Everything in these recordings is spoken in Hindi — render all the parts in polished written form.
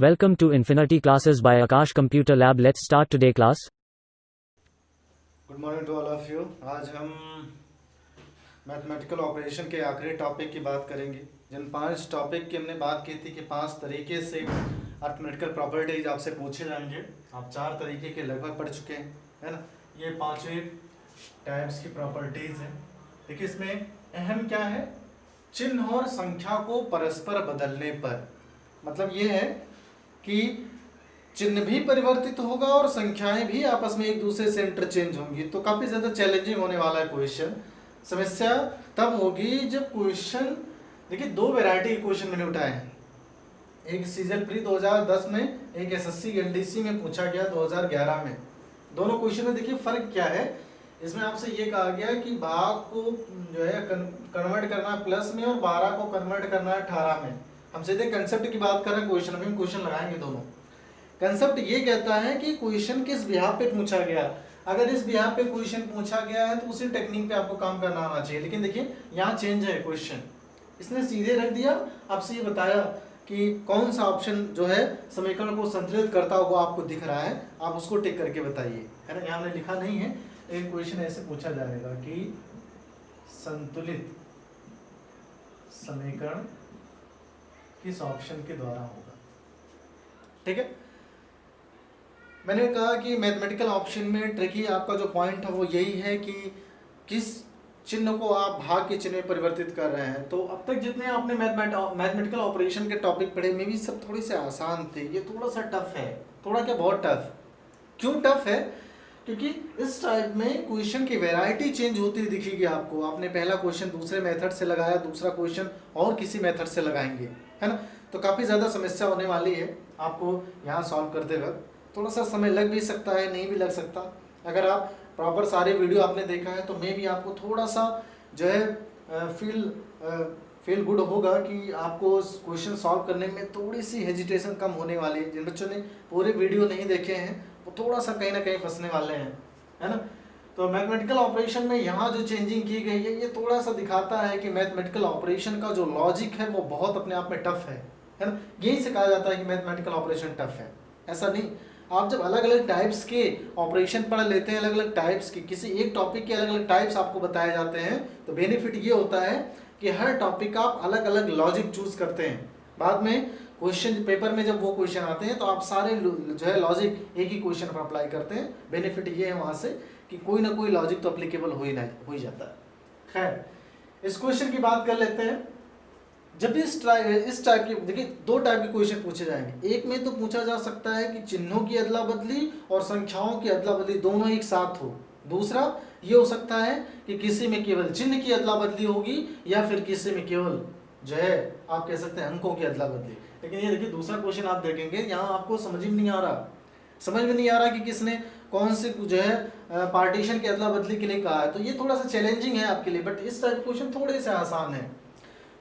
Welcome to Infinity Classes by Akash Computer Lab. Let's start today class. Good morning to all of you. आज हम मैथमेटिकल ऑपरेशन के आखिरी टॉपिक की बात करेंगे। जिन 5 टॉपिक की हमने बात की थी कि 5 तरीके से अर्थमेटिकल प्रॉपर्टीज आपसे पूछे जाएंगे, आप 4 तरीके के लगभग पढ़ चुके हैं, है ना। ये 5 टाइप्स की प्रॉपर्टीज हैं। देखिए इसमें अहम क्या है, चिन्ह और संख्या को परस्पर बदलने पर, मतलब ये है कि चिन्ह भी परिवर्तित होगा और संख्याएं भी आपस में एक दूसरे से इंटरचेंज होंगी। तो काफी ज्यादा चैलेंजिंग होने वाला है क्वेश्चन। समस्या तब होगी जब क्वेश्चन, देखिए 2 वैरायटी के क्वेश्चन मैंने उठाए हैं। एक सीजन प्री 2010 में, एक एसएससी एलडीसी में पूछा गया 2011 में। दोनों क्वेश्चन में देखिए फर्क क्या है। इसमें आपसे ये कहा गया कि भाग को जो है कन्वर्ट करना है प्लस में और 12 को कन्वर्ट करना है 18 में। हम सीधे कंसेप्ट की बात कर रहे हैं, क्वेश्चन में क्वेश्चन लगाएंगे दोनों। कंसेप्ट ये कहता है कि क्वेश्चन किस बिहाफ पे पूछा गया। अगर इस बिहाफ पे क्वेश्चन पूछा गया है तो उसी टेक्निक पे आपको काम करना आना चाहिए। लेकिन देखिए यहाँ चेंज है क्वेश्चन, इसने सीधे रख दिया, आपसे ये बताया कि कौन सा ऑप्शन जो है समीकरण को संतुलित करता हुआ आपको दिख रहा है, आप उसको टिक करके बताइए, है ना। यहाँ हमने लिखा नहीं है, एक क्वेश्चन ऐसे पूछा जाएगा कि संतुलित समीकरण किस ऑप्शन के द्वारा होगा। ठीक है, मैंने कहा कि मैथमेटिकल ऑप्शन में ट्रिकी आपका जो पॉइंट है वो यही है कि किस चिन्ह को आप भाग के चिन्ह में परिवर्तित कर रहे हैं। तो अब तक जितने आपने मैथमेटिकल ऑपरेशन के टॉपिक पढ़े में भी सब थोड़े से आसान थे, ये थोड़ा सा टफ है। थोड़ा क्या, बहुत टफ। क्यों टफ है? क्योंकि इस टाइप में क्वेश्चन की वैरायटी चेंज होती दिखेगी आपको। आपने पहला क्वेश्चन दूसरे मेथड से लगाया, दूसरा क्वेश्चन और किसी मेथड से लगाएंगे, है ना। तो काफ़ी ज़्यादा समस्या होने वाली है आपको यहाँ सॉल्व करते वक्त। थोड़ा सा समय लग भी सकता है, नहीं भी लग सकता। अगर आप प्रॉपर सारे वीडियो आपने देखा है तो मे भी आपको थोड़ा सा जो है फील गुड होगा कि आपको क्वेश्चन सॉल्व करने में थोड़ी सी हेजिटेशन कम होने वाली है। जिन बच्चों ने पूरे वीडियो नहीं देखे हैं वो थोड़ा सा कहीं ना कहीं फंसने वाले हैं, है ना। तो मैथमेटिकल ऑपरेशन में यहाँ जो चेंजिंग की गई है ये थोड़ा सा दिखाता है कि मैथमेटिकल ऑपरेशन का जो लॉजिक है वो बहुत अपने आप में टफ है ना। यही से कहा जाता है कि मैथमेटिकल ऑपरेशन टफ है, ऐसा नहीं। आप जब अलग अलग टाइप्स के ऑपरेशन पढ़ लेते हैं, अलग अलग टाइप्स की, किसी एक टॉपिक के अलग अलग टाइप्स आपको बताए जाते हैं, तो बेनिफिट ये होता है कि हर टॉपिक का आप अलग अलग लॉजिक चूज करते हैं। बाद में क्वेश्चन पेपर में जब वो क्वेश्चन आते हैं तो आप सारे जो है लॉजिक एक ही क्वेश्चन पर अप्लाई करते हैं। बेनिफिट ये है वहाँ से कि कोई ना कोई लॉजिक तो अप्लीकेबल हो ही जाता है। खैर, इस क्वेश्चन की बात कर लेते हैं। जब भी इस टाइप के, देखिए 2 टाइप के क्वेश्चन पूछे जाएंगे। एक में तो पूछा जा सकता है कि चिन्हों की अदला बदली और संख्याओं की अदला बदली दोनों एक साथ हो। दूसरा ये हो सकता है कि किसी में केवल चिन्ह की अदला बदली होगी या फिर किसी में केवल जो है आप कह सकते हैं अंकों की अदला बदली। लेकिन ये देखिए दूसरा क्वेश्चन आप देखेंगे, यहाँ आपको समझ में नहीं आ रहा कि किसने कौन से जो है पार्टीशन की अदला बदली के लिए कहा है। तो ये थोड़ा सा चैलेंजिंग है आपके लिए, बट इस टाइप के क्वेश्चन थोड़े से आसान है।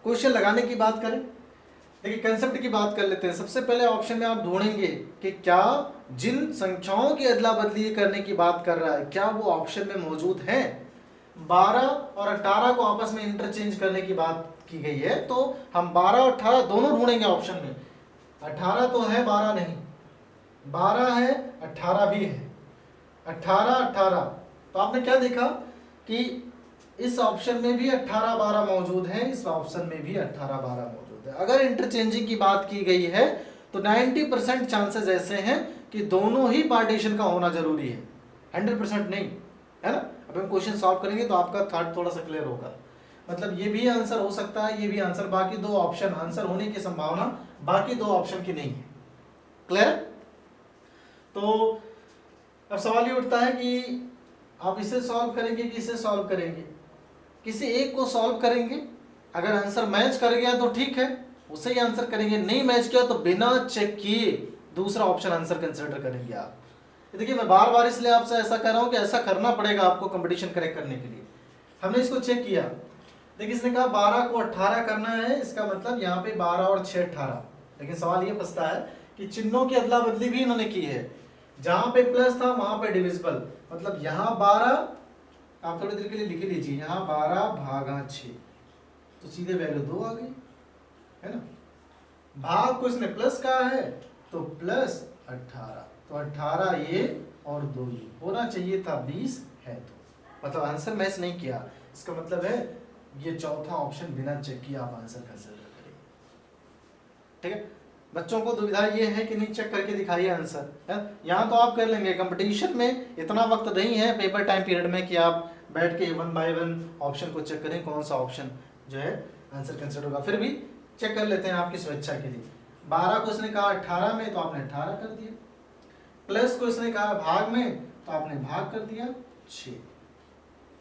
क्वेश्चन लगाने की बात करें, देखिए कंसेप्ट की बात कर लेते हैं। सबसे पहले ऑप्शन में आप ढूंढेंगे कि क्या जिन संख्याओं की अदला बदली करने की बात कर रहा है क्या वो ऑप्शन में मौजूद है। 12 और 18 को आपस में इंटरचेंज करने की बात की गई है, तो हम 12 और 18 दोनों ढूंढेंगे ऑप्शन में। 18 तो है, 12 नहीं। 12 है, 18 भी है। 18 तो आपने क्या देखा कि इस ऑप्शन में भी 18 12 मौजूद है, इस ऑप्शन में भी 18 12 मौजूद है। अगर इंटरचेंजिंग की बात की गई है तो 90% चांसेस ऐसे हैं कि दोनों ही पार्टीशन का होना जरूरी है, 100% नहीं, है ना। अब हम क्वेश्चन सॉल्व करेंगे तो आपका थॉट थोड़ा सा क्लियर होगा। मतलब ये भी आंसर हो सकता है, ये भी आंसर, बाकी 2 ऑप्शन आंसर होने की संभावना बाकी 2 ऑप्शन की नहीं है। क्लियर? तो अब सवाल ये उठता है कि आप इसे सॉल्व करेंगे कि इसे सॉल्व करेंगे। किसी एक को सॉल्व करेंगे, अगर आंसर मैच कर गया तो ठीक है, उसे ही आंसर करेंगे। नहीं मैच किया तो बिना चेक किए दूसरा ऑप्शन आंसर कंसिडर करेंगे आप। देखिए मैं बार बार इसलिए आपसे ऐसा कर रहा हूं कि ऐसा करना पड़ेगा आपको कंपटीशन करेक्ट करने के लिए। हमने इसको चेक किया, देखिए इसने कहा 12 को 18 करना है, इसका मतलब यहाँ पे 12 और 6 18। लेकिन सवाल ये फंसता है कि चिन्हों की अदला बदली भी इन्होंने की है। जहां पे प्लस था वहां पे डिविजिबल, मतलब यहाँ 12, आप थोड़ी देर के लिए लिख लीजिए, यहाँ 12 भागा 6 तो सीधे वैल्यू 2 आ गई, है ना। भाग को इसने प्लस कहा है तो प्लस 18, तो 18 ये और 2 ये होना चाहिए था 20 है, तो मतलब आंसर मैच नहीं किया। इसका मतलब है ये चौथा ऑप्शन बिना चेक किए आप आंसर कंसिडर करेंगे। ठीक है, बच्चों को दुविधा ये है कि नहीं चेक करके दिखाइए आंसर है। यहाँ तो आप कर लेंगे, कंपटीशन में इतना वक्त नहीं है पेपर टाइम पीरियड में कि आप बैठ के 1 बाय 1 ऑप्शन को चेक करें कौन सा ऑप्शन जो है आंसर कंसिडर होगा। फिर भी चेक कर लेते हैं आपकी स्वेच्छा के लिए। 12 को इसने कहा 18 में, तो आपने 18 कर दिया। प्लस को इसने कहा भाग में, तो आपने भाग कर दिया 6।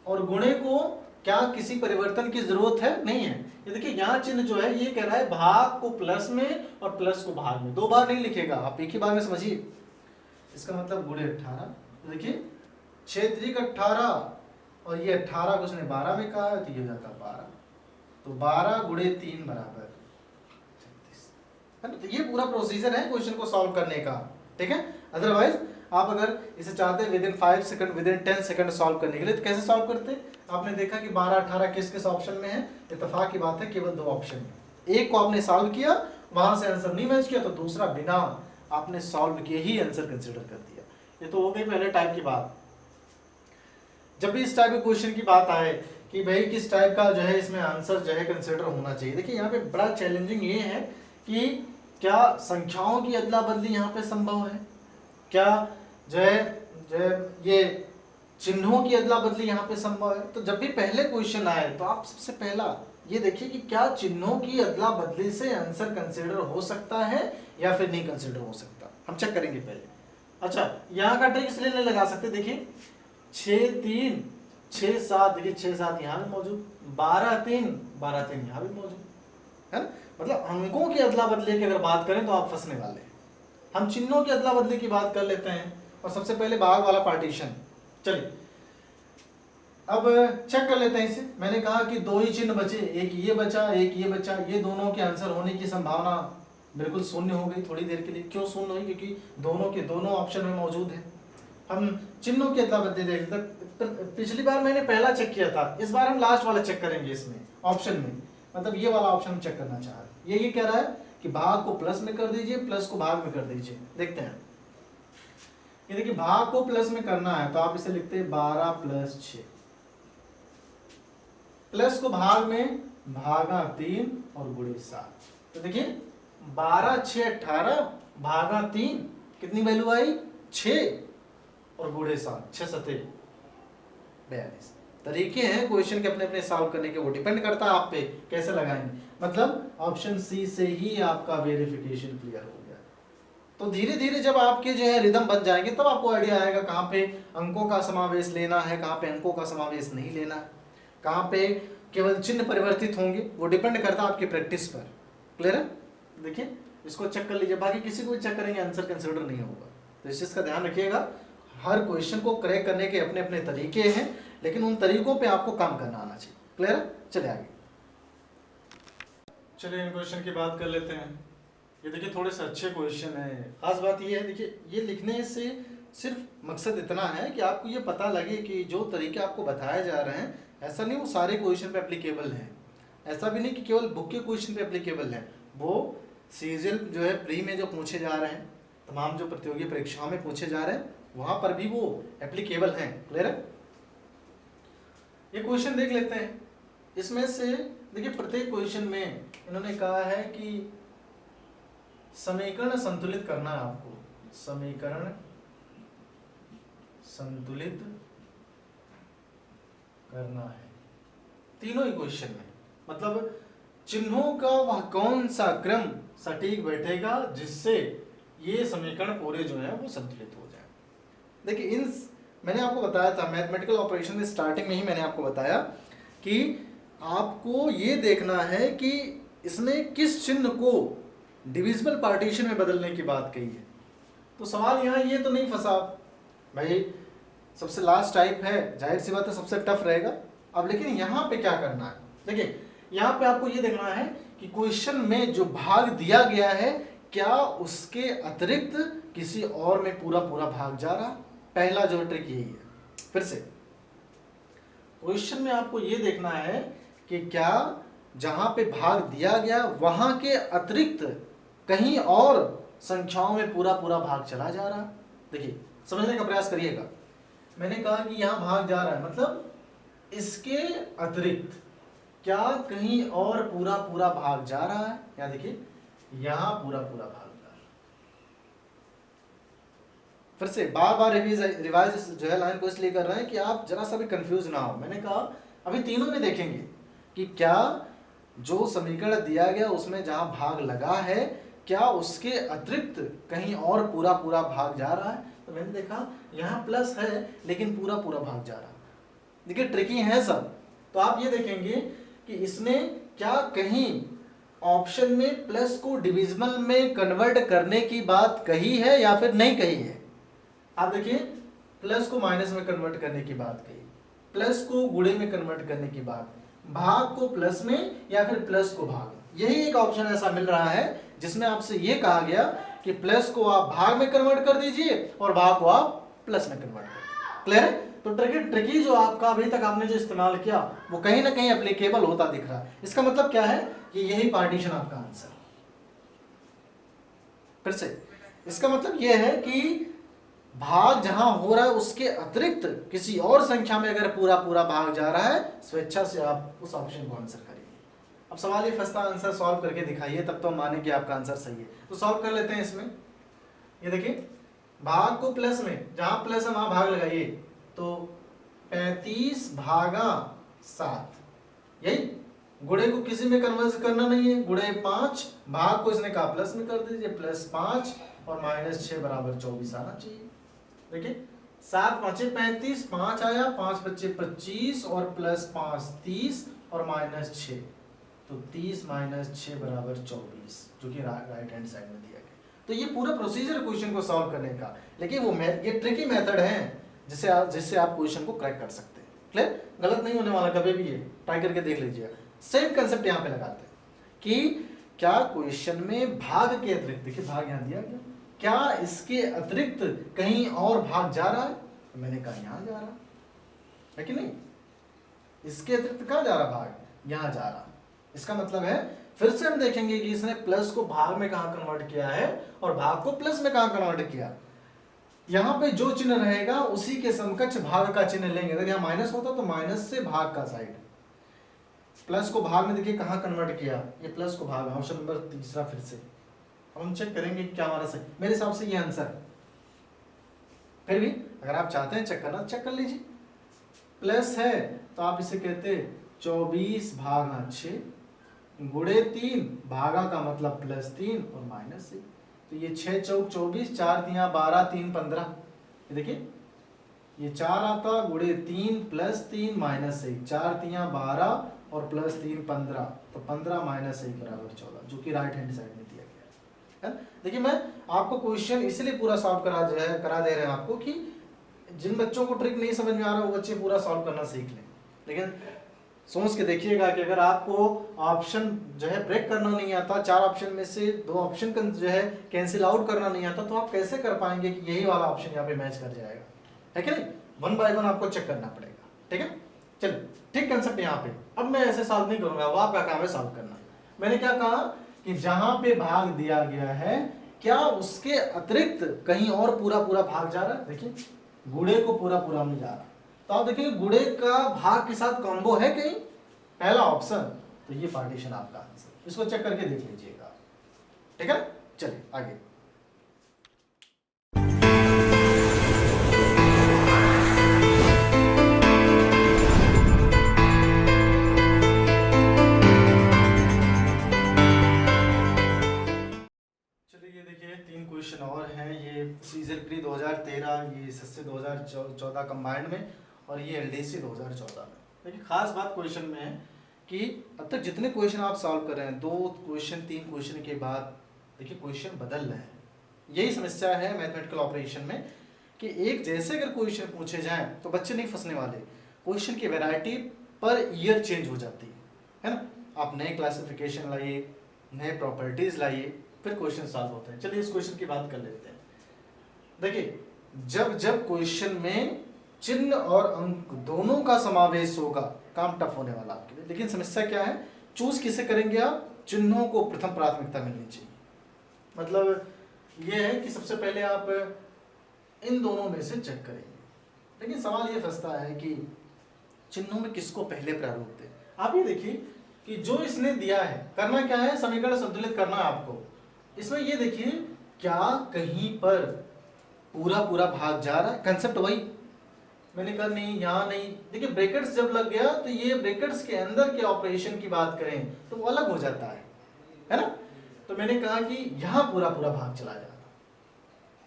और गुणे को क्या किसी परिवर्तन की जरूरत है? नहीं है। ये देखिए यहाँ चिन्ह जो है ये कह रहा है भाग को प्लस में और प्लस को भाग में, 2 बार नहीं लिखेगा, आप एक ही बार में समझिए। इसका मतलब गुणे 18, देखिए 6 3 18 और ये 18 को उसने 12 में कहा है, तो ये हो जाता 12, तो 12 गुणे 3 बराबर 36 है ना। तो ये पूरा प्रोसीजर है क्वेश्चन को सॉल्व करने का। ठीक है, अदरवाइज आप अगर इसे चाहते हैं within 5 second within 10 second solve करने के लिए, तो कैसे सॉल्व करते हैं? आपने देखा कि 12 18 किस किस ऑप्शन में है, इत्तेफाक की बात है केवल 2 ऑप्शन में। एक को आपने सॉल्व किया, वहां से आंसर नहीं मैच किया, तो दूसरा बिना आपने सॉल्व किए ही आंसर कंसिडर कर दिया। ये तो हो गई पहले टाइप की बात। जब भी इस टाइप के क्वेश्चन की बात आए कि भाई किस टाइप का जो है इसमें आंसर जो है कंसिडर होना चाहिए, देखिए यहाँ पे बड़ा चैलेंजिंग ये है कि क्या संख्याओं की अदला बदली यहाँ पे संभव है, क्या जो है ये चिन्हों की अदला बदली यहाँ पे संभव है। तो जब भी पहले क्वेश्चन आए तो आप सबसे पहला ये देखिए कि क्या चिन्हों की अदला बदली से आंसर कंसिडर हो सकता है या फिर नहीं कंसिडर हो सकता, हम चेक करेंगे पहले। अच्छा, यहाँ का ट्रिक इसलिए नहीं लगा सकते, देखिए 6 3 6 7, देखिए 6 7 यहाँ भी मौजूद, 12 3 12 3 यहाँ भी मौजूद है ना। मतलब अंकों की अदला बदली की अगर बात करें तो आप फंसने वाले हैं। हम चिन्हों की अदला बदली की बात कर लेते हैं, और सबसे पहले भाग वाला पार्टीशन। चलिए अब चेक कर लेते हैं इसे। मैंने कहा कि 2 ही चिन्ह बचे, एक ये बचा एक ये बचा, ये दोनों के आंसर होने की संभावना बिल्कुल शून्य हो गई थोड़ी देर के लिए। क्यों शून्य हुई? क्योंकि दोनों के दोनों ऑप्शन में मौजूद है। हम चिन्हों की अदला बदली देखते हैं। पिछली बार मैंने पहला चेक किया था, इस बार हम लास्ट वाला चेक करेंगे इसमें ऑप्शन में, मतलब ये वाला ऑप्शन हम चेक करना चाह रहे हैं। ये कह रहा है कि भाग को प्लस में कर दीजिए, प्लस को भाग में कर दीजिए। देखते हैं, ये देखिए भाग को प्लस में करना है तो आप इसे लिखते हैं 12 + 6, प्लस को भाग में भागा 3 और गुणे 7। तो देखिए 12 6 18 भागा 3 कितनी वैल्यू आई? 6 और गुणे 7 6 7 42। तरीके हैं क्वेश्चन के अपने अपने सॉल्व करने के, वो डिपेंड करता है आप पे कैसे लगाएंगे। मतलब ऑप्शन सी से ही आपका वेरिफिकेशन क्लियर हो गया। तो धीरे धीरे जब आपके जो है रिदम बन जाएंगे तब आपको आइडिया आएगा कहाँ पे अंकों का समावेश लेना है, कहाँ पे अंकों का समावेश नहीं लेना है, कहाँ पे केवल चिन्ह परिवर्तित होंगे, वो डिपेंड करता है आपकी प्रैक्टिस पर। क्लियर है? देखिए इसको चेक कर लीजिए, बाकी किसी को भी चेक करेंगे आंसर कंसिडर नहीं होगा। तो इस चीज़ का ध्यान रखिएगा, हर क्वेश्चन को करेक्ट करने के अपने अपने तरीके हैं, लेकिन उन तरीकों पे आपको काम करना आना चाहिए। क्लियर है? चलिए आगे, चलिए इन क्वेश्चन की बात कर लेते हैं। ये देखिए थोड़े से अच्छे क्वेश्चन है। खास बात ये है, देखिए ये लिखने से सिर्फ मकसद इतना है कि आपको ये पता लगे कि जो तरीके आपको बताए जा रहे हैं, ऐसा नहीं वो सारे क्वेश्चन पे एप्लीकेबल हैं, ऐसा भी नहीं कि केवल बुक के क्वेश्चन पे एप्लीकेबल है। वो सीरियल जो है प्री में जो पूछे जा रहे हैं, तमाम जो प्रतियोगी परीक्षाओं में पूछे जा रहे हैं, वहां पर भी वो एप्लीकेबल हैं। क्लियर है? ये क्वेश्चन देख लेते हैं। इसमें से देखिए प्रत्येक क्वेश्चन में इन्होंने कहा है कि समीकरण संतुलित करना है आपको, समीकरण संतुलित करना है तीनों ही क्वेश्चन में। मतलब चिन्हों का वह कौन सा क्रम सटीक बैठेगा जिससे ये समीकरण पूरे जो है वो संतुलित हो जाए। देखिए इन मैंने आपको बताया था मैथमेटिकल ऑपरेशन में स्टार्टिंग में ही मैंने आपको बताया कि आपको ये देखना है कि इसमें किस चिन्ह को डिविजिबल पार्टीशन में बदलने की बात कही है। तो सवाल यहाँ ये तो नहीं फंसा भाई, सबसे लास्ट टाइप है, जाहिर सी बात है सबसे टफ रहेगा। अब लेकिन यहाँ पे क्या करना है, देखिए यहाँ पे आपको ये देखना है कि क्वेश्चन में जो भाग दिया गया है क्या उसके अतिरिक्त किसी और में पूरा पूरा भाग जा रहा। पहला जो ट्रिक यही है। फिर से क्वेश्चन में आपको ये देखना है कि क्या जहां पे भाग दिया गया वहां के अतिरिक्त कहीं और संख्याओं में पूरा पूरा भाग चला जा रहा है। देखिए समझने का प्रयास करिएगा, मैंने कहा कि यहाँ भाग जा रहा है मतलब इसके अतिरिक्त क्या कहीं और पूरा पूरा भाग जा रहा है। यहाँ देखिए यहाँ पूरा पूरा भाग जा रहा है। फिर से बार बार रिवाइज जो है लाइन को इसलिए कर रहे हैं कि आप जरा सा भी कंफ्यूज ना हो। मैंने कहा अभी तीनों में देखेंगे कि क्या जो समीकरण दिया गया उसमें जहां भाग लगा है क्या उसके अतिरिक्त कहीं और पूरा पूरा भाग जा रहा है। तो मैंने देखा यहाँ प्लस है लेकिन पूरा पूरा भाग जा रहा है। देखिए ट्रिकी है सब। तो आप ये देखेंगे कि इसने क्या कहीं ऑप्शन में प्लस को डिविजिबल में कन्वर्ट करने की बात कही है या फिर नहीं कही है। आप देखिए प्लस को माइनस में कन्वर्ट करने की बात कही, प्लस को गुणे में कन्वर्ट करने की बात, भाग को प्लस में या फिर प्लस को भाग में। यही एक ऑप्शन ऐसा मिल रहा है जिसमें आपसे ये कहा गया कि प्लस को आप भाग में कन्वर्ट कर दीजिए और भाग को आप प्लस में कन्वर्ट कर दीजिए। क्लियर है। तो ट्रिकी जो आपका अभी तक आपने जो इस्तेमाल किया वो कहीं ना कहीं एप्लीकेबल होता दिख रहा है। इसका मतलब क्या है कि यही पार्टीशन आपका आंसर। फिर से इसका मतलब यह है कि भाग जहां हो रहा है उसके अतिरिक्त किसी और संख्या में अगर पूरा पूरा भाग जा रहा है स्वेच्छा से आप उस ऑप्शन को आंसर करिए। अब सवाल ये फंसता आंसर सॉल्व करके दिखाइए तब तो हम माने कि आपका आंसर सही है। तो सॉल्व कर लेते हैं इसमें। ये देखिए भाग को प्लस में, जहां प्लस है वहां भाग लगाइए, तो 35 भागा 7, यही गुणे को किसी में कन्वर्ट करना नहीं है, गुणे 5, भाग को इसने कहा प्लस में कर दीजिए, प्लस 5 और माइनस 6 बराबर 24 आना चाहिए। देखिए 7 5 35, 5 आया, 5 बच्चे 25 और प्लस 5 30 और माइनस 6, तो 30 माइनस 6 बराबर 24, जो कि राइट हैंड साइड में दिया गया। तो ये पूरा प्रोसीजर क्वेश्चन को सॉल्व करने का, लेकिन वो ये ट्रिकी मेथड है जिससे आप क्वेश्चन को क्रैक कर सकते हैं। क्लियर, गलत नहीं होने वाला कभी भी, ये ट्राई करके देख लीजिएगा। सेम कंसेप्ट यहाँ पे लगाते हैं कि क्या क्वेश्चन में भाग के अतिरिक्त, देखिए भाग यहाँ दिया गया, क्या इसके अतिरिक्त कहीं और भाग जा रहा है। तो मैंने कहा यहाँ जा रहा है कि नहीं, इसके अतिरिक्त कहाँ जा रहा भाग, यहाँ जा रहा। इसका मतलब है फिर से हम देखेंगे कि इसने प्लस को भाग में कहाँ कन्वर्ट किया है और भाग को प्लस में कहाँ कन्वर्ट किया। यहाँ पे जो चिन्ह रहेगा उसी के समकक्ष भाग का चिन्ह लेंगे। अगर यहाँ माइनस होता तो माइनस से भाग का साइड, प्लस को भाग में देखिए कहाँ कन्वर्ट किया, ये प्लस को भाग, ऑप्शन नंबर तीसरा। फिर से हम चेक करेंगे क्या हमारा सही, मेरे हिसाब से ये आंसर है। फिर भी अगर आप चाहते हैं चेक करना, चेक कर लीजिए। प्लस है तो आप इसे कहते 24 भागा 6 गुणे 3, भागा का मतलब प्लस 3 और माइनस 1, तो ये 6 चौक 24, 4 तिया 12, 3 15। ये देखिए ये 4 आता, गुणे 3 प्लस 3 माइनस 1, 4 तिया 12 और प्लस 3 15, तो 15 माइनस 1 बराबर 14, जो कि राइट हैंड साइड में दिया गया है। देखिए मैं आपको क्वेश्चन इसलिए पूरा सॉल्व करा दे रहे हैं आपको कि जिन बच्चों को ट्रिक नहीं समझ में आ रहा वो बच्चे पूरा सॉल्व करना सीख लें। लेकिन सोच के देखिएगा कि अगर आपको ऑप्शन जो है ब्रेक करना नहीं आता, 4 ऑप्शन में से 2 ऑप्शन जो है कैंसिल आउट करना नहीं आता, तो आप कैसे कर पाएंगे कि यही वाला ऑप्शन यहाँ पे मैच कर जाएगा, है कि नहीं। 1 बाय 1 आपको चेक करना पड़ेगा। ठीक है, चलिए ठीक कंसेप्ट यहाँ पे। अब मैं ऐसे सॉल्व नहीं करूंगा, वो आपका काम है सॉल्व करना। मैंने क्या कहा कि जहां पे भाग दिया गया है क्या उसके अतिरिक्त कहीं और पूरा पूरा भाग जा रहा है। देखिए गुणे को पूरा पूरा में जा रहा, तो आप देखिए गुणे का भाग के साथ कॉम्बो है कहीं, पहला ऑप्शन, तो ये पार्टीशन आपका आंसर। इसको चेक करके देख लीजिएगा। ठीक है, चलिए आगे। चलिए देखिए 3 क्वेश्चन और हैं। ये सीजर प्री 2013, ये एसएससी 2014 कंबाइंड में, और ये एलडीसी 2014 में। देखिए खास बात क्वेश्चन में है कि अब तक जितने क्वेश्चन आप सॉल्व कर रहे हैं, 2 क्वेश्चन 3 क्वेश्चन के बाद देखिए क्वेश्चन बदल रहे हैं। यही समस्या है मैथमेटिकल ऑपरेशन में कि एक जैसे अगर क्वेश्चन पूछे जाएं तो बच्चे नहीं फंसने वाले। क्वेश्चन की वैरायटी पर ईयर चेंज हो जाती है ना। आप नए क्लासिफिकेशन लाइए, नए प्रॉपर्टीज लाइए, फिर क्वेश्चन सॉल्व होते हैं। चलिए इस क्वेश्चन की बात कर लेते हैं। देखिए जब जब क्वेश्चन में चिन्ह और अंक दोनों का समावेश होगा, काम टफ होने वाला आपके लिए। लेकिन समस्या क्या है, चूज किसे करेंगे आप, चिन्हों को प्रथम प्राथमिकता मिलनी चाहिए। मतलब ये है कि सबसे पहले आप इन दोनों में से चेक करेंगे। लेकिन सवाल ये फंसता है कि चिन्हों में किसको पहले प्रारूप दें। आप ये देखिए कि जो इसने दिया है, करना क्या है, समीकरण संतुलित करना है आपको। इसमें ये देखिए क्या कहीं पर पूरा पूरा भाग जा रहा है, कंसेप्ट वही। मैंने कहा नहीं, यहाँ नहीं। देखिए ब्रैकेट्स जब लग गया तो ये ब्रैकेट्स के अंदर के ऑपरेशन की बात करें तो वो अलग हो जाता है ना। तो मैंने कहा कि यहाँ पूरा पूरा भाग चला जाता।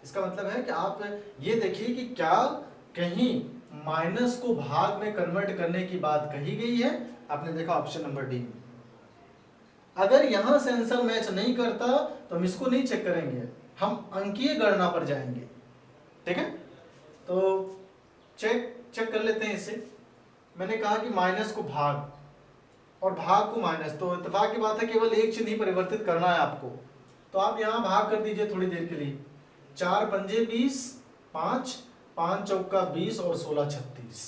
इसका मतलब है कि आप ये देखिए कि क्या कहीं माइनस को भाग में कन्वर्ट करने की बात कही गई है। आपने देखा ऑप्शन नंबर डी में। अगर यहां से आंसर मैच नहीं करता तो हम इसको नहीं चेक करेंगे, हम अंकीय गणना पर जाएंगे। ठीक है, तो चेक कर लेते हैं इसे। मैंने कहा कि माइनस को भाग और भाग को माइनस, तो इत्तेफाक की बात है केवल एक चिन्ह ही परिवर्तित करना है आपको। तो आप यहां भाग कर दीजिए थोड़ी देर के लिए। 4 पंजे 20, 5 5 चौका 20 और 16 36,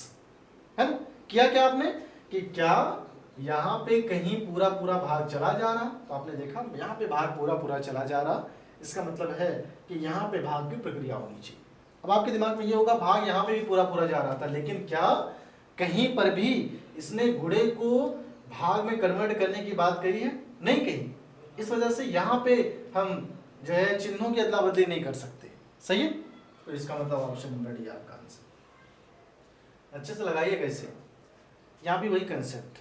है ना। किया क्या आपने कि क्या यहाँ पे कहीं पूरा पूरा भाग चला जा रहा, तो आपने देखा यहाँ पे भाग पूरा पूरा चला जा रहा। इसका मतलब है कि यहाँ पे भाग की प्रक्रिया होनी चाहिए। अब आपके दिमाग में ये होगा भाग यहाँ पे भी पूरा पूरा जा रहा था, लेकिन क्या कहीं पर भी इसने गुणे को भाग में कन्वर्ट करने की बात कही है? नहीं कही। इस वजह से यहाँ पे हम जो है चिन्हों की अदला बदली नहीं कर सकते। सही है, तो इसका मतलब ऑप्शन नंबर डी आपका आंसर। अच्छे से लगाइए कैसे, यहाँ भी वही कंसेप्ट,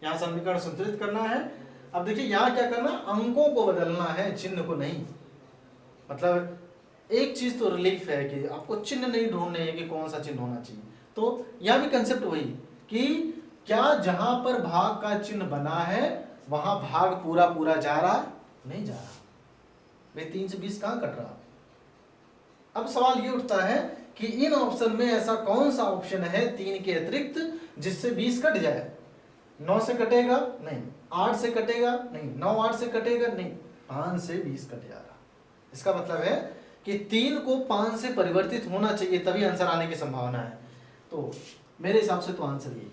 यहाँ समीकरण संतुलित करना है। अब देखिए यहाँ क्या करना, अंकों को बदलना है, चिन्ह को नहीं। मतलब एक चीज तो रिलीफ है कि आपको चिन्ह नहीं ढूंढने हैं कि कौन सा चिन्ह होना चाहिए। तो यहाँ भी कंसेप्ट वही कि क्या जहां पर भाग का चिन्ह बना है वहां भाग पूरा पूरा जा रहा है? नहीं जा रहा। वे 3 से 20 कहां कट रहा। अब सवाल ये उठता है कि इन ऑप्शन में ऐसा कौन सा ऑप्शन है 3 के अतिरिक्त जिससे 20 कट जाए। 9 से कटेगा नहीं, 8 से कटेगा नहीं, 9 8 से कटेगा नहीं, 5 से 20 कट जा रहा। इसका मतलब है कि 3 को 5 से परिवर्तित होना चाहिए तभी आंसर आने की संभावना है। तो मेरे हिसाब से तो आंसर यही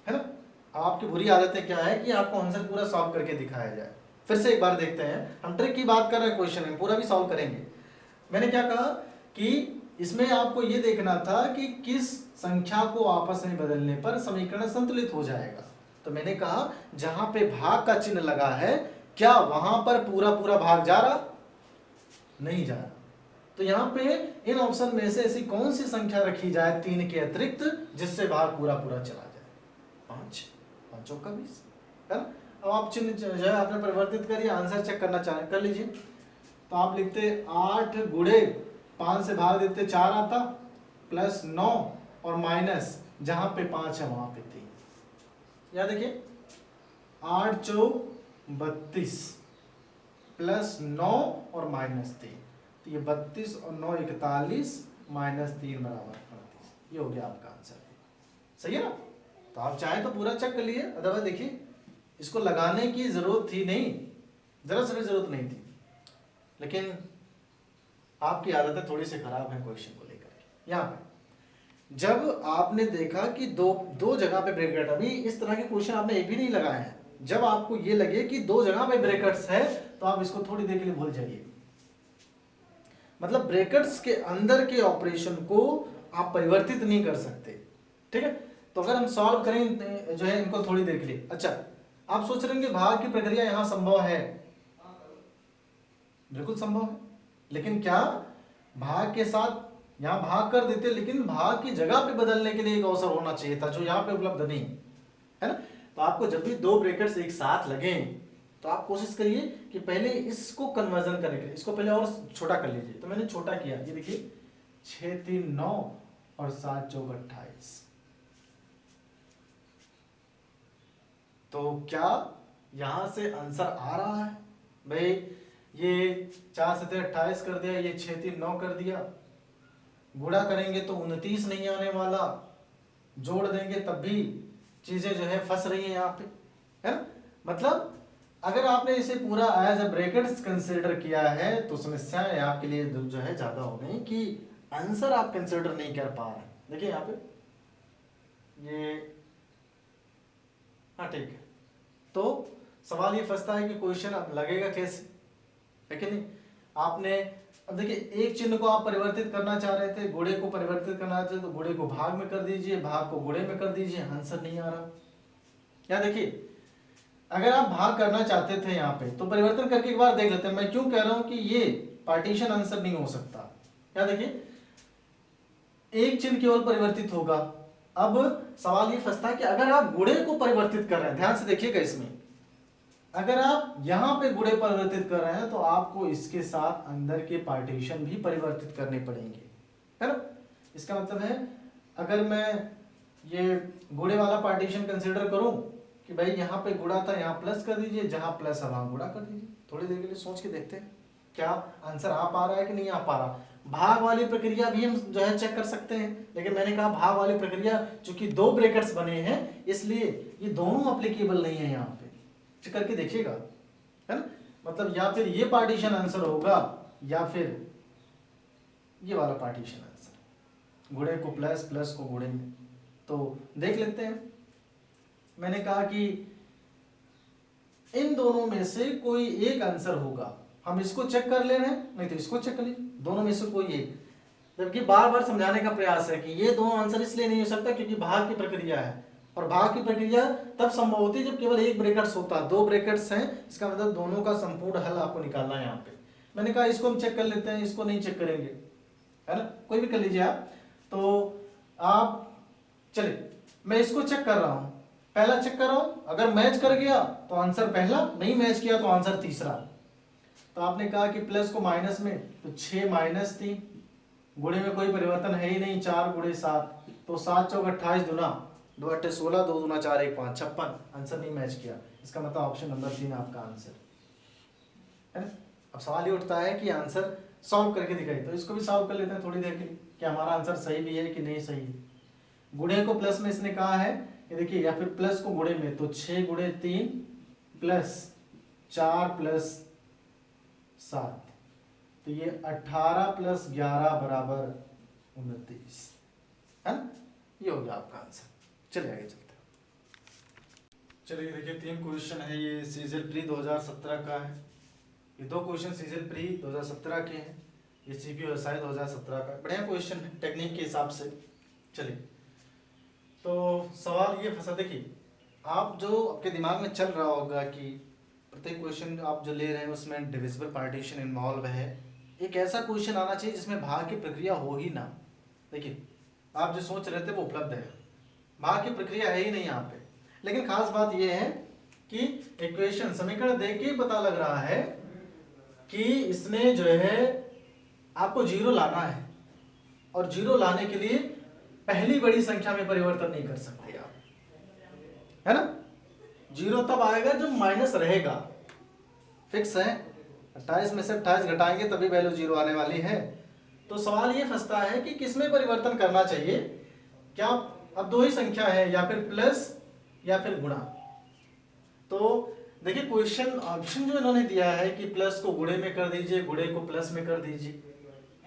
है ना। आपकी बुरी आदतें क्या है कि आपको आंसर पूरा सॉल्व करके दिखाया जाए। फिर से एक बार देखते हैं, हम ट्रिक की बात कर रहे हैं, क्वेश्चन में पूरा भी सॉल्व करेंगे। मैंने क्या कहा कि इसमें आपको यह देखना था कि किस संख्या को आपस में बदलने पर समीकरण संतुलित हो जाएगा। तो मैंने कहा जहां पे भाग का चिन्ह लगा है क्या वहां पर पूरा पूरा भाग जा रहा? नहीं जा रहा। तो यहाँ पे इन ऑप्शन में से ऐसी कौन सी संख्या रखी जाए 3 के अतिरिक्त जिससे भाग पूरा पूरा चला जाए? 5 5 चौका 20, है ना। अब आप चिन्ह जो है आपने परिवर्तित करिए, आंसर चेक करना चाहे कर लीजिए। तो आप लिखते 8 गुणे 5 से भाग देते 4 आता, प्लस 9 और माइनस जहां पे 5 है वहां पे 3। या देखिए 8 चौक 32 प्लस 9 और माइनस 3, तो ये 32 और 9 41 माइनस 3 बराबर 38। ये हो गया आपका आंसर। सही है ना। तो आप चाहे तो पूरा चेक कर लिए, अदरवाइज देखिए इसको लगाने की जरूरत थी नहीं, जरा सी भी जरूरत नहीं थी। लेकिन आपकी आदतें थोड़ी सी खराब है क्वेश्चन को लेकर। यहाँ पे जब आपने देखा कि दो जगह पे ब्रैकेट, अभी इस तरह के क्वेश्चन आपने एक भी नहीं लगाए हैं, जब आपको ये लगे कि 2 जगह पे ब्रैकेट्स है तो आप इसको थोड़ी देर के लिए भूल जाइए। मतलब ब्रैकेट्स के अंदर के ऑपरेशन को आप परिवर्तित नहीं कर सकते। ठीक है, तो अगर हम सॉल्व करें जो है इनको थोड़ी देर के लिए। अच्छा, आप सोच रहे हैं कि भाग की प्रक्रिया यहां संभव है, बिल्कुल संभव है, लेकिन क्या भाग के साथ यहां भाग कर देते, लेकिन भाग की जगह पे बदलने के लिए एक अवसर होना चाहिए था जो यहां पे उपलब्ध नहीं है ना। तो आपको जब भी 2 ब्रैकेट्स एक साथ लगे तो आप कोशिश करिए कि पहले इसको कन्वर्जन करने के लिए इसको पहले और छोटा कर लीजिए। तो मैंने छोटा किया, ये देखिए 6 3 9 और 7 चौक 28। तो क्या यहां से आंसर आ रहा है? भाई ये 4 7 28 कर दिया, ये 6 3 9 कर दिया, गुणा करेंगे तो 29 नहीं आने वाला, जोड़ देंगे तब भी चीजें जो है फंस रही हैं यहाँ पे, है ना। मतलब अगर आपने इसे पूरा एज अ ब्रैकेट्स कंसीडर किया है तो समस्याएं आपके लिए जो है ज्यादा हो गई कि आंसर आप कंसीडर नहीं कर पा रहे। देखिए यहाँ पे ये, हाँ ठीक है। तो सवाल ये फंसता है कि क्वेश्चन अब लगेगा कैसे, है कि नहीं। आपने अब देखिए एक चिन्ह को आप परिवर्तित करना चाह रहे थे, गुणे को परिवर्तित करना चाहते तो गुणे को भाग में कर दीजिए, भाग को गुणे में कर दीजिए, आंसर नहीं आ रहा। या देखिए अगर आप भाग करना चाहते थे यहाँ पे तो परिवर्तन करके एक बार देख लेते हैं। मैं क्यों कह रहा हूं कि ये पार्टीशन आंसर नहीं हो सकता। या देखिए एक चिन्ह केवल परिवर्तित होगा। अब सवाल ये फंसता है कि अगर आप गुणे को परिवर्तित कर रहे हैं, ध्यान से देखिएगा इसमें, अगर आप यहां पे गुणे परिवर्तित कर रहे हैं तो आपको इसके साथ अंदर के पार्टीशन भी परिवर्तित करने पड़ेंगे, है ना। इसका मतलब है अगर मैं ये गुणे वाला पार्टीशन कंसीडर करूं कि भाई यहाँ पे गुणा था, यहाँ प्लस कर दीजिए, जहां प्लस है वहां गुणा कर दीजिए। थोड़ी देर के लिए सोच के देखते हैं क्या आंसर आ पा रहा है कि नहीं आ पा रहा। भाग वाली प्रक्रिया भी हम जो है चेक कर सकते हैं, लेकिन मैंने कहा भाग वाली प्रक्रिया चूंकि दो ब्रैकेट्स बने हैं इसलिए ये दोनों एप्लीकेबल नहीं है। यहाँ पे चेक करके देखिएगा, है ना। मतलब या फिर ये पार्टीशन आंसर होगा या फिर ये वाला पार्टीशन आंसर, गुणे को प्लस, प्लस को गुणे में। तो देख लेते हैं। मैंने कहा कि इन दोनों में से कोई एक आंसर होगा। हम इसको चेक कर ले रहे हैं, नहीं तो इसको चेक कर लीजिए, दोनों में से कोई एक। जबकि बार बार समझाने का प्रयास है कि ये दोनों आंसर इसलिए नहीं हो सकता क्योंकि भाग की प्रक्रिया है, और भाग की प्रक्रिया तब संभव होती है जब केवल एक ब्रैकेट्स होता है। दो ब्रैकेट्स हैं, इसका मतलब दोनों का संपूर्ण हल आपको निकालना है यहाँ पे। मैंने कहा इसको हम चेक कर लेते हैं, इसको नहीं चेक करेंगे, है ना। कोई भी कर लीजिए आप। तो आप चलिए मैं इसको चेक कर रहा हूं, पहला चेक कर रहा हूं, अगर मैच कर गया तो आंसर पहला, नहीं मैच किया तो आंसर तीसरा। तो आपने कहा कि प्लस को माइनस में, तो 6 माइनस 3, गुणे में कोई परिवर्तन है ही नहीं, 4 गुणे 7, तो 7 चौक 28 दुना 2 8 16, 2 दूना 4 1 5 56, आंसर नहीं मैच किया। इसका मतलब ऑप्शन नंबर 3 आपका आंसर है ना। अब सवाल ये उठता है कि आंसर सॉल्व करके दिखाई, तो इसको भी सॉल्व कर लेते हैं थोड़ी देर के लिए कि हमारा आंसर सही भी है कि नहीं सही है। गुणे को प्लस में इसने कहा है कि देखिए, या फिर प्लस को गुणे में, तो 6 गुणे 3 प्लस 4 प्लस 7, तो ये 18 प्लस 11 बराबर 29, है ना। ये हो गया आपका आंसर। चलिए आगे चलते हैं। चलिए देखिए 3 क्वेश्चन है, ये सीजल प्री 2017 का है। ये 2 क्वेश्चन सीजल प्री 2017 के हैं, ये CPSI 2017 का। बढ़िया क्वेश्चन है टेक्निक के हिसाब से। चलिए तो सवाल ये फंसा, देखिए आप जो आपके दिमाग में चल रहा होगा कि प्रत्येक क्वेश्चन आप जो ले रहे हैं उसमें डिविजिबल पार्टीशन इन्वॉल्व है। एक ऐसा क्वेश्चन आना चाहिए जिसमें भाग की प्रक्रिया हो ही ना। देखिए आप जो सोच रहे थे वो उपलब्ध है, भाग की प्रक्रिया है ही नहीं यहाँ पे। लेकिन खास बात यह है कि इक्वेशन समीकरण देख के पता लग रहा है कि इसने जो है आपको 0 लाना है, और 0 लाने के लिए पहली बड़ी संख्या में परिवर्तन नहीं कर सकते आप, है ना। 0 तब आएगा जब माइनस रहेगा, फिक्स है। 28 में से 28 घटाएंगे तभी वैल्यू 0 आने वाली है। तो सवाल ये फंसता है कि किसमें परिवर्तन करना चाहिए। क्या अब 2 ही संख्या है, या फिर प्लस या फिर गुणा। तो देखिए क्वेश्चन ऑप्शन जो इन्होंने दिया है कि प्लस को गुणे में कर दीजिए, गुणे को प्लस में कर दीजिए।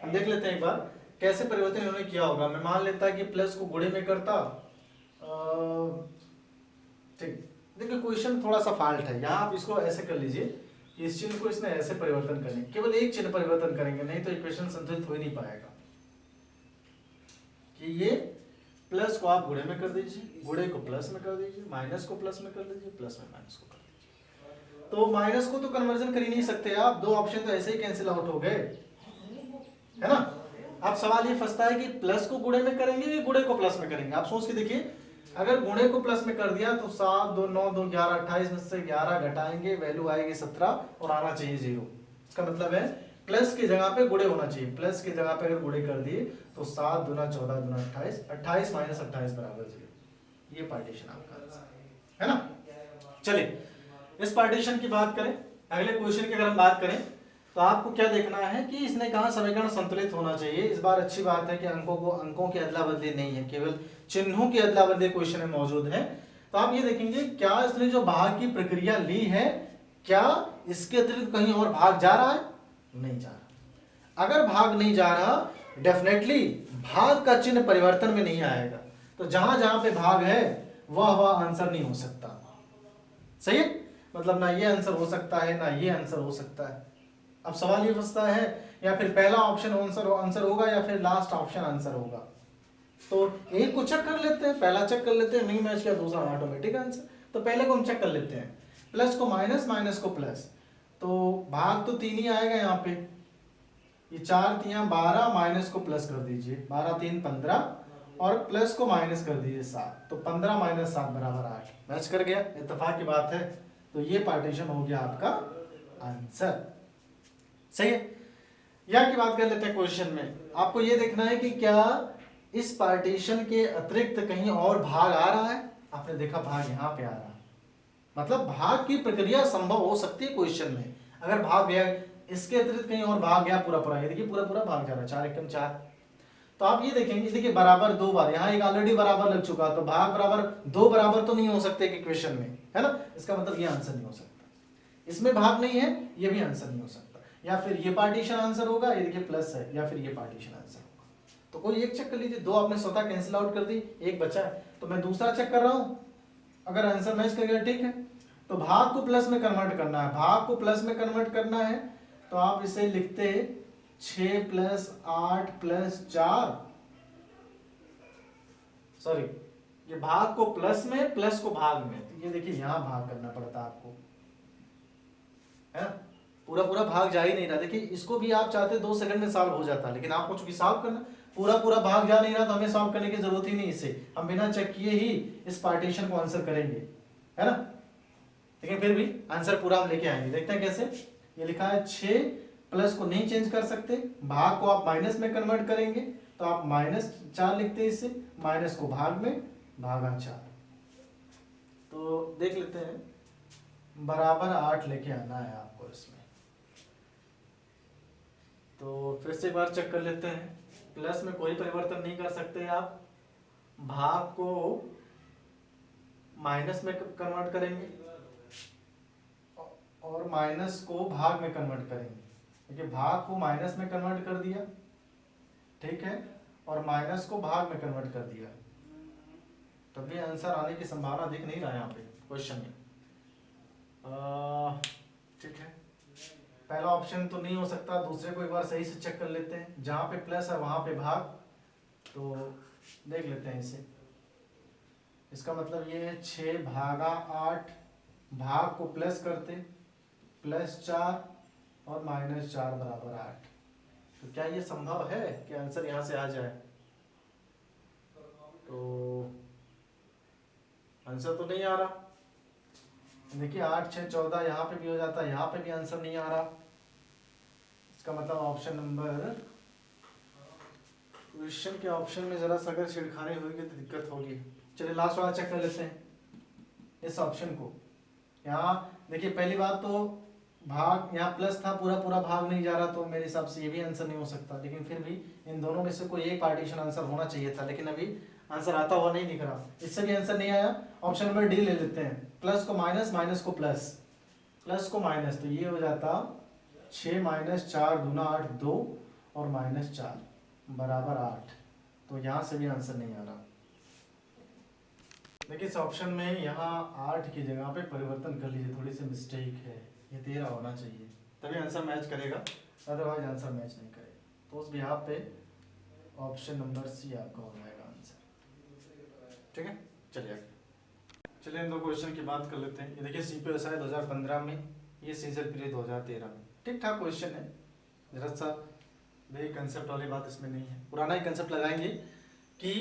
हम देख लेते हैं एक बार कैसे परिवर्तन इन्होंने किया होगा। मैं मान लेता कि प्लस को गुणे में करता, ठीक। देखिए क्वेश्चन थोड़ा सा फॉल्ट है यहाँ, आप इसको ऐसे कर लीजिए, इस चिन्ह को इसने ऐसे परिवर्तन करने, केवल एक चिन्ह परिवर्तन करेंगे, नहीं तो इक्वेशन संतुलित हो ही नहीं पाएगा। कि ये प्लस को आप गुणे में कर दीजिए, गुणे को प्लस में कर दीजिए, माइनस को प्लस में कर दीजिए, प्लस में माइनस को कर दीजिए। तो माइनस को तो कन्वर्जन कर ही नहीं सकते आप, 2 ऑप्शन तो ऐसे ही कैंसिल आउट हो गए, है ना। अब सवाल ये फंसता है कि प्लस को गुणे में करेंगे या गुणे को प्लस में करेंगे। आप सोच के देखिए, अगर गुणे को प्लस में कर दिया तो 7 2 9 2 11 28 में से 11 घटाएंगे, वैल्यू आएगी 17 और आना चाहिए 0। इसका मतलब है प्लस की जगह पे गुणे होना चाहिए। प्लस की जगह पे अगर गुणे कर दिए तो 7 दूना 14 दूना 28, 28 माइनस 28 बराबर 0। ये पार्टीशन आपका आंसर है ना। चलिए इस पार्टीशन की बात करें, अगले क्वेश्चन की अगर हम बात करें तो आपको क्या देखना है कि इसने कहा समीकरण संतुलित होना चाहिए। इस बार अच्छी बात है कि अंकों की अदला बदली नहीं है, केवल चिन्हों की अदला बदली क्वेश्चन में मौजूद है। तो आप ये देखेंगे क्या इसने जो भाग की प्रक्रिया ली है, क्या इसके अतिरिक्त कहीं और भाग जा रहा है? नहीं जा रहा। अगर भाग नहीं जा रहा, डेफिनेटली भाग का चिन्ह परिवर्तन में नहीं आएगा। तो जहां जहां पे भाग है वह आंसर नहीं हो सकता। सही है, मतलब ना ये आंसर हो सकता है ना ये आंसर हो सकता है। अब सवाल ये फंसता है या फिर पहला ऑप्शन आंसर होगा या फिर लास्ट ऑप्शन आंसर होगा। तो एक को चेक कर लेते हैं, पहला चेक कर लेते हैं, नहीं मैच किया दूसरा ऑटोमेटिक आंसर। तो पहले को हम चेक कर लेते हैं, प्लस को माइनस, माइनस को प्लस, तो भाग तो 3 ही आएगा यहाँ पे, ये 4 3 12, माइनस को प्लस कर दीजिए, 12 3 15 और प्लस को माइनस कर दीजिए 7, तो 15 माइनस 7 बराबर 8, मैच कर गया, इत्तेफाक की बात है। तो ये पार्टीशन हो गया आपका आंसर, सही है। यहाँ की बात कर लेते हैं क्वेश्चन में, आपको ये देखना है कि क्या इस पार्टीशन के अतिरिक्त कहीं और भाग आ रहा है। आपने देखा भाग यहाँ पे आ रहा है, मतलब भाग की प्रक्रिया संभव हो सकती है क्वेश्चन में। अगर भाग गया, इसके अतिरिक्त कहीं और भाग गया पूरा पूरा, ये देखिए पूरा पूरा भाग जा रहा है, 4 एकम 4, तो आप ये देखेंगे, देखिए बराबर 2 बार, यहाँ एक ऑलरेडी बराबर लग चुका, तो भाग बराबर 2 बराबर तो नहीं हो सकते कि क्वेश्चन में, है ना। इसका मतलब ये आंसर नहीं हो सकता, इसमें भाग नहीं है, ये भी आंसर नहीं हो सकता। या फिर ये पार्टीशन आंसर होगा, ये देखिए प्लस है, या फिर ये पार्टीशन आंसर होगा। तो कोई एक चेक कर लीजिए, 2 आपने स्वतः कैंसिल आउट कर दी, एक बचा है, तो मैं दूसरा चेक कर रहा हूँ, अगर आंसर मैच कर गया ठीक है। तो भाग को प्लस में कन्वर्ट करना है, भाग को प्लस में कन्वर्ट करना है, तो आप इसे लिखते 6 + 8 + 4, सॉरी ये भाग को प्लस में, प्लस को भाग में, तो ये देखिए यहां भाग करना पड़ता आपको, है ना, पूरा पूरा भाग जा ही नहीं रहा। देखिए इसको भी आप चाहते 2 सेकंड में सॉल्व हो जाता, लेकिन आपको चूंकि सॉल्व करना, पूरा पूरा भाग जा नहीं रहा, तो हमें सॉल्व करने की जरूरत ही नहीं, इसे हम बिना चेक किए ही इस पार्टीशन को आंसर करेंगे, है ना। लेकिन फिर भी आंसर पूरा हम लेके आएंगे, देखते हैं कैसे। ये लिखा है 6, प्लस को नहीं चेंज कर सकते, भाग को आप माइनस में कन्वर्ट करेंगे, तो आप -4 लिखते हैं इससे, माइनस को भाग में, भागा 4, तो देख लेते हैं, बराबर 8 लेके आना है आपको इसमें। तो फिर से एक बार चेक कर लेते हैं, प्लस में कोई परिवर्तन नहीं कर सकते आप, भाग को माइनस में कन्वर्ट करेंगे और माइनस को भाग में कन्वर्ट करेंगे। देखिए भाग को माइनस में कन्वर्ट कर दिया, ठीक है, और माइनस को भाग में कन्वर्ट कर दिया, तब भी आंसर आने की संभावना दिख नहीं रहा है यहाँ पे क्वेश्चन में। ठीक है, पहला ऑप्शन तो नहीं हो सकता, दूसरे को एक बार सही से चेक कर लेते हैं, जहां पे प्लस है वहां पे भाग, तो देख लेते हैं इसे। इसका मतलब ये है 6 भागा 8, भाग को प्लस करते, +4 और -4 बराबर 8, तो क्या ये संभव है कि आंसर यहां से आ जाए। तो आंसर तो नहीं आ रहा, देखिए 8 6 14 यहाँ पे भी हो जाता है, यहाँ पे भी आंसर नहीं आ रहा। इसका मतलब ऑप्शन नंबर, क्वेश्चन के ऑप्शन में जरा सा अगर छेड़खानी होगी तो दिक्कत होगी। चलिए लास्ट वाला चेक कर लेते हैं इस ऑप्शन को। यहाँ देखिए पहली बात तो भाग यहाँ प्लस था, पूरा पूरा भाग नहीं जा रहा, तो मेरे हिसाब से ये भी आंसर नहीं हो सकता, लेकिन फिर भी इन दोनों में से कोई एक पार्टीशन आंसर होना चाहिए था, लेकिन अभी आंसर आता हुआ नहीं दिख रहा, इससे भी आंसर नहीं आया। ऑप्शन नंबर डी ले लेते हैं, प्लस को माइनस, माइनस को प्लस, प्लस को माइनस, तो ये हो जाता 6 - 4 दूना 8 2 और -4 बराबर 8, तो यहाँ से भी आंसर नहीं आ रहा। देखिए इस ऑप्शन में यहाँ 8 की जगह पे परिवर्तन कर लीजिए, थोड़ी सी मिस्टेक है, ये 13 होना चाहिए, तभी आंसर मैच करेगा, अदरवाइज आंसर मैच नहीं करेगा। तो उस बिहाफ पे ऑप्शन नंबर सी आपका हो जाएगा आंसर, ठीक है। चलिए इन दो क्वेश्चन की बात कर लेते हैं। ये देखिए CPSI 2015 में, ये सीजन पीरियड 2013 में, ठीक ठाक क्वेश्चन है, जरा सा भाई कंसेप्ट वाली बात इसमें नहीं है, पुराना ही कंसेप्ट लगाएंगे कि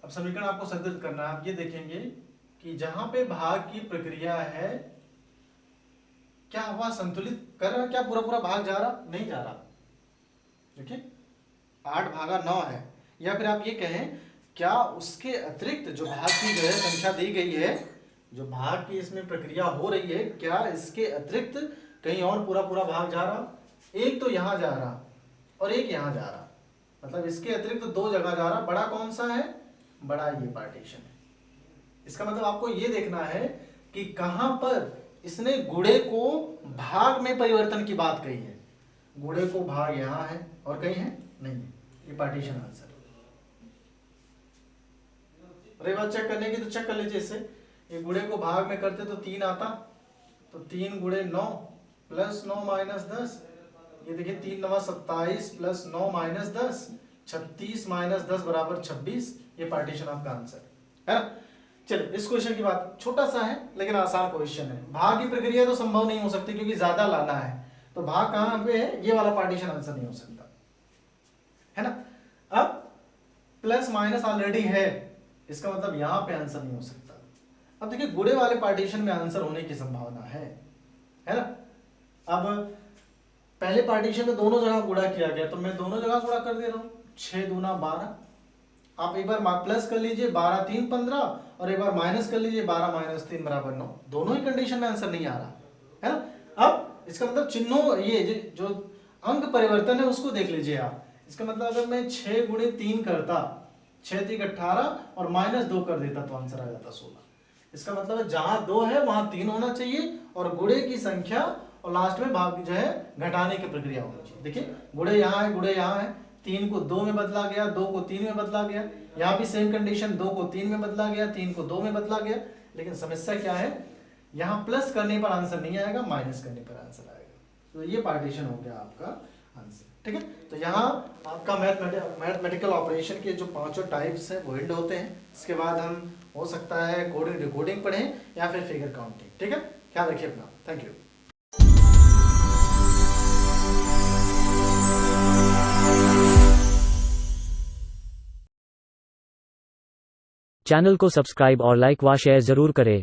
अब समीकरण आपको संतुलित करना है। आप ये देखेंगे कि जहां पे भाग की प्रक्रिया है, क्या वह संतुलित कर रहा है, क्या पूरा पूरा भाग जा रहा, नहीं जा रहा। देखिए 8 भागा 9 है, या फिर आप ये कहें क्या उसके अतिरिक्त जो भाग की जो है संख्या दी गई है, जो भाग की इसमें प्रक्रिया हो रही है, क्या इसके अतिरिक्त कहीं और पूरा पूरा भाग जा रहा। एक तो यहाँ जा रहा और एक यहाँ जा रहा, मतलब इसके अतिरिक्त 2 जगह जा रहा। बड़ा कौन सा है, बड़ा ये पार्टीशन है। इसका मतलब आपको ये देखना है कि कहां पर इसने गुणे को भाग में परिवर्तन की बात कही है। गुणे को भाग यहाँ है और कहीं है नहीं है, ये पार्टीशन आंसर। अरे बात चेक करने की तो चेक कर लीजिए इससे, ये गुणे को भाग में करते तो 3 आता, तो 3 × 9 + 9 - 10 ये देखिए 3 9 27 प्लस 9 माइनस 10, 36 माइनस 10 बराबर 26। ये पार्टीशन आपका आंसर है ना। चलिए इस क्वेश्चन की बात, छोटा सा है लेकिन आसान क्वेश्चन है। भाग की प्रक्रिया तो संभव नहीं हो सकती क्योंकि ज्यादा लाना है, तो भाग कहां पे है, ये वाला पार्टीशन आंसर नहीं हो सकता है ना। अब प्लस माइनस ऑलरेडी है, इसका मतलब यहां पे आंसर नहीं हो सकता। अब देखिए गुणे वाले पार्टीशन में आंसर होने की संभावना है ना। अब पहले पार्टीशन में दोनों जगह गुणा किया गया तो मैं दोनों जगह गुणा कर दे रहा हूं, 6 दूना 12। आप एक बार प्लस कर लीजिए 12 3 15 और एक बार माइनस कर लीजिए 12 माइनस 3 बराबर 9। दोनों ही कंडीशन में आंसर नहीं आ रहा है ना। अब इसका मतलब चिन्हों, ये जो अंक परिवर्तन है उसको देख लीजिए आप। इसका मतलब अगर मैं 6 गुणे 3 करता, 6 3 18 और माइनस 2 कर देता तो आंसर आ जाता 16। इसका मतलब है जहां 2 है वहां 3 होना चाहिए और गुणे की संख्या और लास्ट में भाग जो है घटाने की प्रक्रिया होनी चाहिए। देखिए गुणे यहाँ है, गुणे यहाँ है, 3 को 2 में बदला गया, 2 को 3 में बदला गया। यहाँ भी सेम कंडीशन, 2 को 3 में बदला गया, 3 को 2 में बदला गया। लेकिन समस्या क्या है, यहाँ प्लस करने पर आंसर नहीं आएगा, माइनस करने पर आंसर आएगा। तो ये पार्टीशन हो गया आपका आंसर, ठीक है। तो यहाँ आपका मैथमेटिकल ऑपरेशन के जो पांचों टाइप्स हैं वो एंड होते हैं। इसके बाद हम हो सकता है कोडिंग डिकोडिंग पढ़ें या फिर फिगर काउंटिंग, ठीक है। ख्याल रखिए अपना, थैंक यू। चैनल को सब्सक्राइब और लाइक व शेयर जरूर करें।